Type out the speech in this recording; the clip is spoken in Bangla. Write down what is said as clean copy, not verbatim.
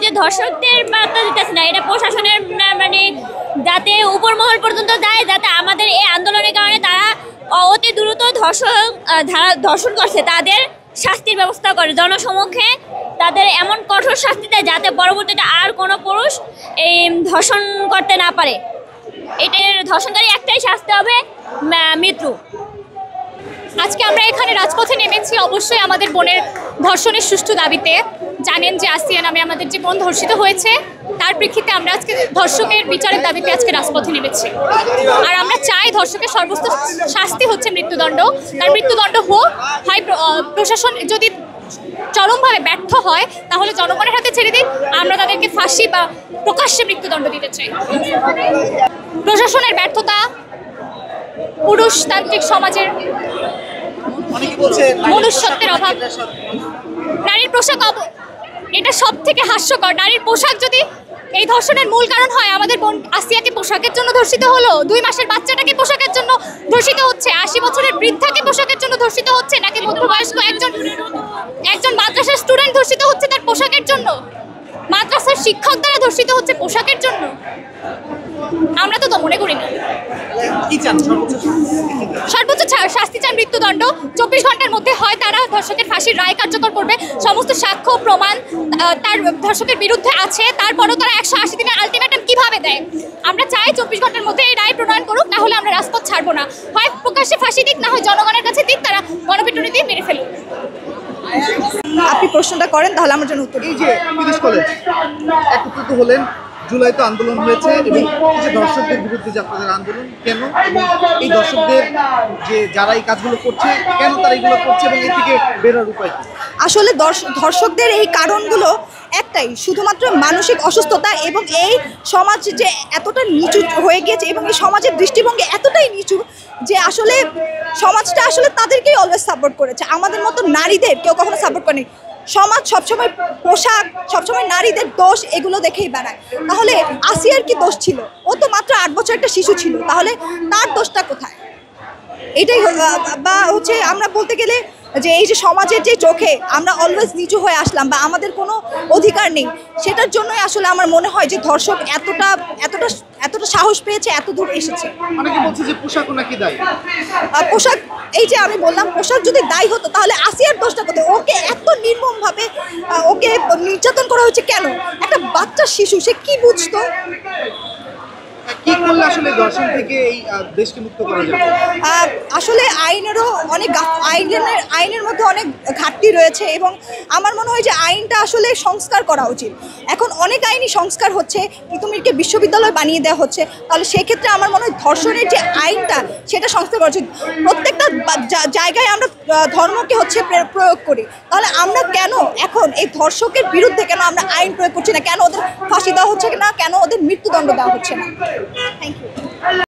যে ধর্ষকদের বার্তা দিতেছে না, এটা প্রশাসনের মানে যাতে উপর মহল পর্যন্ত যায়, যাতে আমাদের এই আন্দোলনের কারণে তারা অতি দ্রুত ধর্ষণ করছে তাদের শাস্তির ব্যবস্থা করে, জনসমক্ষে তাদের এমন কঠোর শাস্তি দেয় যাতে পরবর্তীতে আর কোনো পুরুষ এই ধর্ষণ করতে না পারে। এটার ধর্ষণকারী একটাই শাস্তি হবে, মৃত্যু। আজকে আমরা এখানে রাজপথে নেমেছি অবশ্যই আমাদের বোনের ধর্ষণের সুষ্ঠু দাবিতে। জানেন যে আসিয়া নামে আমাদের যে বোন ধর্ষিত হয়েছে, তার প্রেক্ষিতে আমরা আজকে ধর্ষকের বিচারের দাবিতে আজকে রাজপথে নেমেছি। আর আমরা চাই ধর্ষকের সর্বোচ্চ শাস্তি হচ্ছে মৃত্যুদণ্ড। তার মৃত্যুদণ্ড হোক, হয় প্রশাসন যদি চরমভাবে ব্যর্থ হয় তাহলে জনগণের হাতে ছেড়ে দিন, আমরা তাদেরকে ফাঁসি বা প্রকাশ্যে মৃত্যুদণ্ড দিতে চাই। প্রশাসনের ব্যর্থতা, পুরুষতান্ত্রিক সমাজের মনুষ্যত্বের অভাব, নারীর পোশাক, এটা সব থেকে হাস্যকর। নারীর পোশাক যদি এই ধর্ষণের মূল কারণ হয়, আমাদের বোন আসিয়াকে পোশাকের জন্য ধর্ষিত হলো, 2 মাসের বাচ্চাটাকে পোশাকের জন্য ধর্ষিত হচ্ছে, 80 বছরের বৃদ্ধাকে পোশাকের জন্য ধর্ষিত হচ্ছে, নাকি মধ্যবয়স্ক একজন মাদ্রাসার স্টুডেন্ট ধর্ষিত হচ্ছে তার পোশাকের জন্য, মাদ্রাসার শিক্ষক দ্বারা ধর্ষিত হচ্ছে পোশাকের জন্য? আমরা তো মনে করি না। সর্বোচ্চ শাস্তি চান মৃত্যুদণ্ড। 24 ঘন্টার মধ্যে হয় তারা ধর্ষকের ফাঁসির রায় কার্যকর করবে, সমস্ত সাক্ষ্য প্রমাণ তার ধর্ষকের বিরুদ্ধে আছে, তারপরও তারা 180 দিনের আলটিমেটাম কিভাবে দেয়? আমরা চাই 24 ঘন্টার মধ্যে এই রায় প্রণয়ন করুক, না হলে আমরা রাজপথ ছাড়বো না। হয় প্রকাশ্যে ফাঁসি দিক, না হয় জনগণের কাছে দিক, তারা গণপিটুনি দিয়ে মেরে ফেলুক। আপনি প্রশ্নটা করেন তাহলে আমার জন্য উত্তর। এই যে পুলিশ কলেজ একত্রিত হলেন, জুলাইতে আন্দোলন হয়েছে এবং এই যে দর্শকদের বিরুদ্ধে যে আপনাদের আন্দোলন, কেন এবং এই দর্শকদের যে যারা এই কাজগুলো করছে কেন তারা এগুলো করছে এবং এর থেকে বেরোর উপায় কি? আসলে ধর্ষকদের এই কারণগুলো একটাই, শুধুমাত্র মানসিক অসুস্থতা এবং এই সমাজ যে এতটা নিচু হয়ে গিয়েছে এবং এই সমাজের দৃষ্টিভঙ্গি এতটাই নিচু যে আসলে সমাজটা আসলে তাদেরকেই অলওয়েজ সাপোর্ট করেছে, আমাদের মতো নারীদের কেউ কখনো সাপোর্ট করেনি। সমাজ সবসময় পোশাক, সবসময় নারীদের দোষ এগুলো দেখেই বেড়ায়। তাহলে আসিয়ার কি দোষ ছিল? ও তো মাত্র 8 বছর একটা শিশু ছিল, তাহলে তার দোষটা কোথায়? এটাই বা হচ্ছে আমরা বলতে গেলে যে এই যে সমাজের যে চোখে আমরা অলওয়েজ নিচু হয়ে আসলাম বা আমাদের কোনো অধিকার নেই, সেটার জন্যই আসলে আমার মনে হয় যে ধর্ষক এতটা সাহস পেয়েছে, এত দূর এসেছে। অনেকে বলছে যে পোশাকও নাকি দায়ী। পোশাক, এই যে আমি বললাম পোশাক যদি দায়ী হতো তাহলে আসিয়ার দোষটা কোথায়? ওকে এত নির্মমভাবে ওকে নির্যাতন করা হয়েছে কেন? একটা বাচ্চা শিশু, সে কি বুঝতো? কি করলে আসলে দর্শন থেকে এই দেশকে মুক্ত করা যাবে? আসলে আইনেরও অনেক আইনের মধ্যে অনেক ঘাটতি রয়েছে এবং আমার মনে হয় যে আইনটা আসলে সংস্কার করা উচিত। এখন অনেক আইনি সংস্কার হচ্ছে, তিতুমিরকে বিশ্ববিদ্যালয় বানিয়ে দেওয়া হচ্ছে, তাহলে সেক্ষেত্রে আমার মনে হয় ধর্ষণের যে আইনটা সেটা সংস্কার করা উচিত। প্রত্যেকটা জায়গায় আমরা ধর্মকে হচ্ছে প্রয়োগ করি, তাহলে আমরা কেন এখন এই ধর্ষকের বিরুদ্ধে কেন আমরা আইন প্রয়োগ করছি না? কেন ওদের ফাঁসি দেওয়া হচ্ছে না? কেন ওদের মৃত্যুদণ্ড দেওয়া হচ্ছে না? Thank you.